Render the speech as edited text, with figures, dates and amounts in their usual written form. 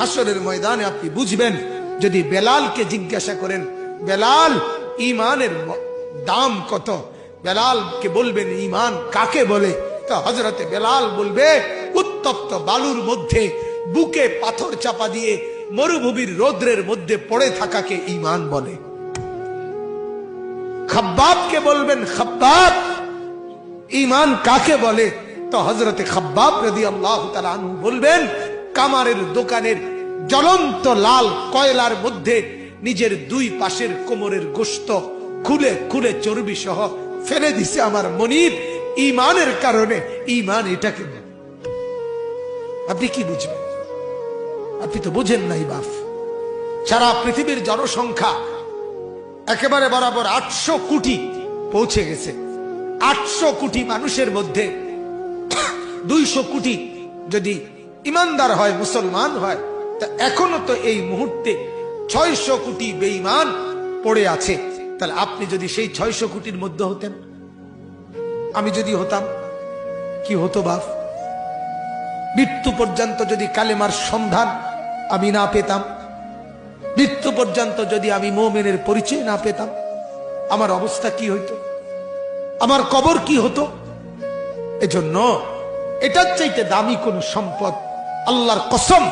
হাসরের ময়দানে আপনি বুঝবেন। যদি বেলালকে জিজ্ঞাসা করেন, বেলাল ঈমানের দাম কত, বেলালকে বলবেন ঈমান কাকে বলে, তো হযরতে বেলাল বলবে উত্তপ্ত বালুর মধ্যে বুকে পাথর চাপা দিয়ে মরুভূমির রৌদ্রের মধ্যে পড়ে থাকাকে ঈমান বলে। খাব্বাবকে বলবেন, খাব্বাব ঈমান কাকে বলে, তো হযরতে খাব্বাব রাদিয়াল্লাহু তাআলা আনহু বলবেন কামারের দোকানের জ্বলন্ত লাল কয়লার মধ্যে নিজের দুই পাশের কোমরের গোশত খুলে খুলে চর্বি সহ ফেলে দিছে আমার মনিব ঈমানের কারণে। ঈমান এটাকে বলে। আপনি কি বুঝবেন? আপনি তো বুঝেন নাই বাপ। সারা পৃথিবীর জনসংখ্যা একেবারে বরাবর 800 কোটি পৌঁছে গেছে। 800 কোটি মানুষের মধ্যে 200 কোটি যদি ইমানদার হয়, মুসলমান হয়, তা এখনো তো এই মুহূর্তে 600 কোটি বেঈমান পড়ে আছে। তাহলে আপনি যদি সেই 600 কোটির মধ্যে হতেন, আমি যদি হতাম, কি হতো বাপ? মৃত্যু পর্যন্ত যদি কালেমার সন্ধান আমি না পেতাম, মৃত্যু পর্যন্ত যদি আমি মুমিনের পরিচয় না পেতাম, আমার অবস্থা কি হইতো? আমার কবর কি হতো? এজন্য এটার চাইতে দামি কোন সম্পদ আল্লাহর কসম